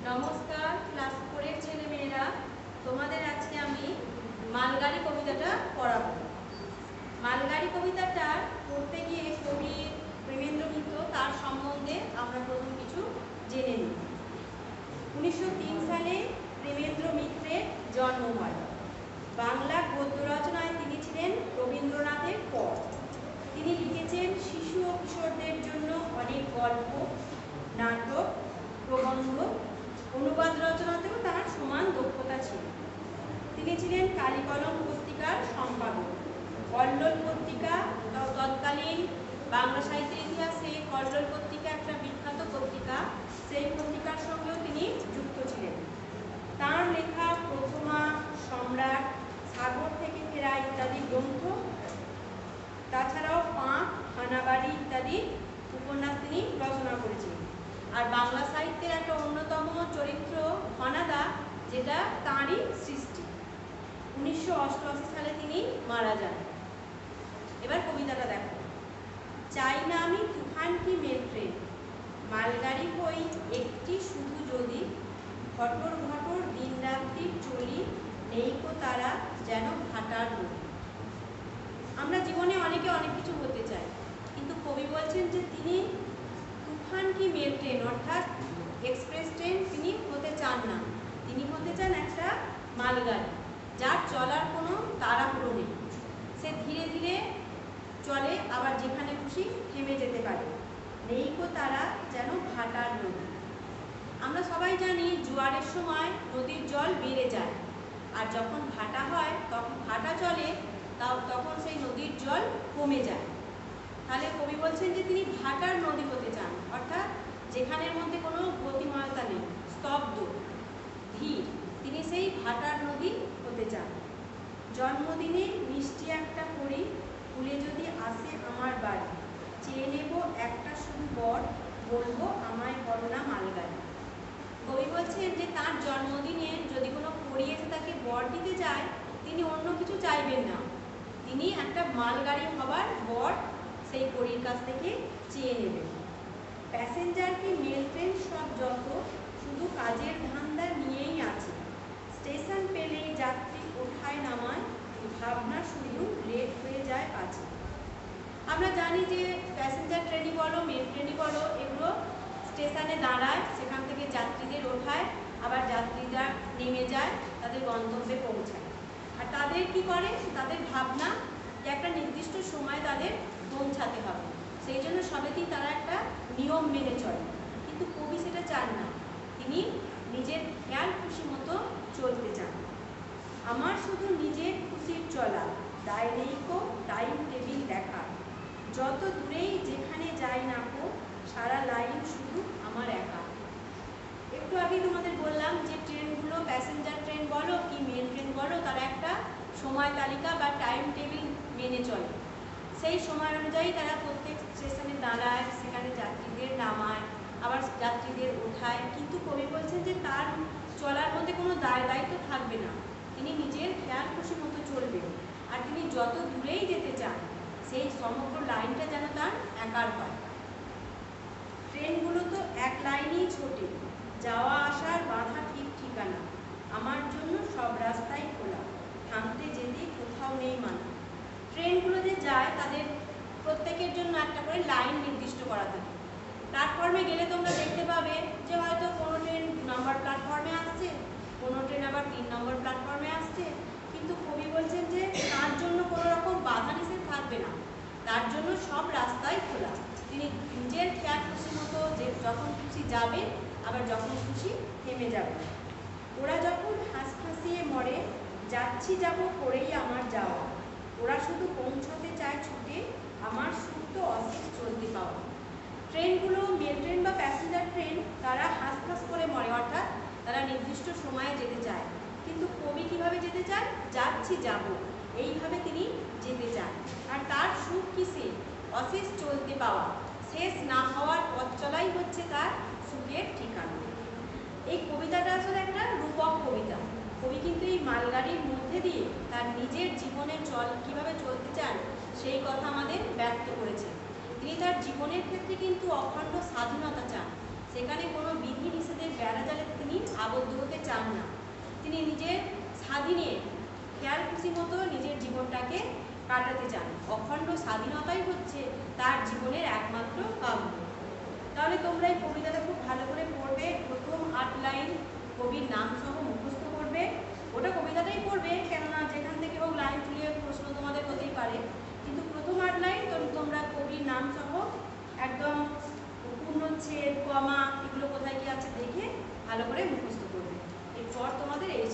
নমস্কার ক্লাস 4 এর ছেলেমেয়েরা, তোমাদের আজকে আমি মালগাড়ি কবিতাটা পড়াবো। মালগাড়ি কবিতাটা পড়তে গিয়ে কবি প্রেমেন্দ্র মিত্র তার সম্বন্ধে আমরা প্রথম কিছু জেনে নিই। 1903 সালে প্রেমেন্দ্র মিত্রের জন্ম হয়। বাংলা গদ্য রচনায় তিনি ছিলেন রবীন্দ্রনাথের পর। তিনি লিখেছেন শিশু ও কিশোরদের জন্য অনেক গল্প, নাটক, প্রবন্ধ, অনুবাদ রচনাতেও তার সমান দক্ষতা ছিল। তিনি ছিলেন কালিকলম পত্রিকার সম্পাদক। কল্লোল পত্রিকা তৎকালীন বাংলা সাহিত্যের ইতিহাসে কল্লোল পত্রিকা একটা বিখ্যাত পত্রিকা, সেই পত্রিকার সঙ্গেও তিনি যুক্ত ছিলেন। তাঁর লেখা প্রথমা, সম্রাট, সাগর থেকে ফেরা ইত্যাদি গ্রন্থ, তাছাড়াও পাঁক, হানাবাড়ি ইত্যাদি উপন্যাস তিনি রচনা করেছিলেন। আর বাংলা সাহিত্যের একটা অন্যতম চরিত্র ঘনাদা, যেটা তাঁরই সৃষ্টি। 1988 সালে তিনি মারা যান। এবার কবিতাটা দেখো। চাই না আমি তুফান কি মেল ট্রেন, মালগাড়ি হই একটি শুধু যদি, ঘটর ঘটর দিন রাত্রির চলি, নেই কো তারা যেন ভাটার নদী। আমরা জীবনে অনেকে অনেক কিছু হতে চাই, কিন্তু কবি বলছেন যে তিনি তুফান কি মেল ট্রেন অর্থাৎ এক্সপ্রেস ট্রেন তিনি হতে চান না। তিনি হতে চান একটা মালগাড়ি, যার চলার কোনো তাড়াহুড়ো নেই। সে ধীরে ধীরে চলে, আবার যেখানে খুশি থেমে যেতে পারে। নেই কো তারা যেন ভাটার নদী। আমরা সবাই জানি জোয়ারের সময় নদীর জল বেড়ে যায়, আর যখন ভাটা হয়, তখন ভাটা চলে, তখন সেই নদীর জল কমে যায়। তাহলে কবি বলছেন যে তিনি ভাটার নদী হতে চান, অর্থাৎ যেখানের মধ্যে কোনো গতিময়তা নেই, স্তব্ধ, ধীর, তিনি সেই ভাটার নদী হতে চান। জন্মদিনে মিষ্টি একটা করি, ফুলে যদি আসে আমার বাড়ি, চেয়ে নেব একটা শুধু বর, বলবো আমায় করোনা মালগাড়ি। কবি বলছেন যে তার জন্মদিনে যদি কোনো পরী এসে তাকে বর দিতে যায়, তিনি অন্য কিছু চাইবেন না, তিনি একটা মালগাড়ি হবার বর সেই পরীর কাছ থেকে চেয়ে নেবেন। প্যাসেঞ্জার কি মেল ট্রেন সব যত, শুধু কাজের ধান্দা নিয়েই আছে, স্টেশন পেলেই যাত্রী ওঠায় নামায়, ভাবনা শুধু লেট হয়ে যায় পাছে। আমরা জানি যে প্যাসেঞ্জার ট্রেনই বলো, মেল ট্রেনই বলো, এগুলো স্টেশনে দাঁড়ায়, সেখান থেকে যাত্রীদের ওঠায়, আবার যাত্রীরা নেমে যায়, তাদের গন্তব্যে পৌঁছায়। আর তাদের কি করে, তাদের ভাবনা যে একটা নির্দিষ্ট সময় তাদের পৌঁছাতে হবে, সেই জন্য সবেতেই তারা একটা নিয়ম মেনে চলে। কিন্তু কবি সেটা চান না, তিনি নিজের খেয়াল খুশি মতো চলতে চান। আমার শুধু নিজের খুশির চলা, দায় নেই কো টাইম টেবিল দেখা, যত দূরেই যেখানে যাই না কো, সারা লাইন শুধু আমার একা। একটু আগে তোমাদের বললাম যে ট্রেনগুলো, প্যাসেঞ্জার ট্রেন বলো কি মেল ট্রেন বলো, তারা একটা সময় তালিকা বা টাইম টেবিল মেনে চলে। সেই সময় অনুযায়ী তারা প্রত্যেক স্টেশনে দাঁড়ায়, সেখানে যাত্রীদের নামায়, আবার যাত্রীদের ওঠায়। কিন্তু কবি বলছেন যে তার চলার মধ্যে কোনো দায়িত্ব থাকবে না, তিনি নিজের খেয়াল খুশি মতো চলবেন। আর তিনি যত দূরেই যেতে চান, সেই সমগ্র লাইনটা যেন তার একার হয়। ট্রেনগুলো তো এক লাইনেই ছোটে, যাওয়া আসার বাধা ঠিক ঠিকানা, আমার জন্য সব রাস্তাই খোলা, থামতে যেতে কোথাও নেই মানা। ট্রেনগুলো যে যায়, তাদের প্রত্যেকের জন্য একটা করে লাইন নির্দিষ্ট করা থাকে। প্ল্যাটফর্মে গেলে তোমরা দেখতে পাবে যে হয়তো কোনো ট্রেন 2 নম্বর প্ল্যাটফর্মে আসছে, কোনো ট্রেন আবার 3 নম্বর প্ল্যাটফর্মে আসছে। কিন্তু কবি বলছেন যে তার জন্য কোনো রকম বাধা নিষেধ থাকবে না, তার জন্য সব রাস্তাই খোলা। তিনি নিজের খেয়াল খুশি মতো যে যখন খুশি যাবে, আবার যখন খুশি থেমে যাবে। ওরা যখন হাঁস ফাঁসিয়ে মরে, যাচ্ছি যাব করেই আমার যাওয়া, ওরা শুধু পৌঁছতে চায় ছুটে, আমার সুখ তো অশেষ চলতে পাওয়া। ট্রেনগুলো, মেল ট্রেন বা প্যাসেঞ্জার ট্রেন, তারা হাঁসফাঁস করে মরে, অর্থাৎ তারা নির্দিষ্ট সময়ে যেতে চায়। কিন্তু কবি কিভাবে যেতে চান, যাচ্ছি যাব, এইভাবে তিনি যেতে চান। আর তার সুখ কিসে, অশেষ চলতে পাওয়া, শেষ না হওয়ার পথ চলাই হচ্ছে তার সুখের ঠিকানা। এই কবিতাটা আসলে একটা রূপক কবিতা। কবি কিন্তু এই মালগাড়ির মধ্যে দিয়ে তার নিজের জীবনের কিভাবে চলতে চান, সেই কথা আমাদের ব্যক্ত করেছে। তিনি তার জীবনের ক্ষেত্রে কিন্তু অখণ্ড স্বাধীনতা চান, সেখানে কোনো বিধি নিষেধের বেড়াজালে তিনি আবদ্ধ হতে চান না। তিনি নিজের স্বাধীনে খেয়াল খুশি মতো নিজের জীবনটাকে কাটাতে চান। অখণ্ড স্বাধীনতাই হচ্ছে তার জীবনের একমাত্র কাম্য। তাহলে তোমরা এই কবিতাটা খুব ভালো করে পড়বে। প্রথম 8 লাইন কবির নাম সহ মুখস্থ করবে। ওটা কবিতাটাই পড়বে, কেননা যেখান থেকে হোক লাইন তুলে প্রশ্ন তোমাদের হতেই পারে, কিন্তু প্রথম 8 লাইন তোমরা কবির নাম সহ একদম পূর্ণচ্ছেদ, কমা এগুলো কোথায় কি আছে দেখে ভালো করে মুখস্থ করবে। এরপর তোমাদের এই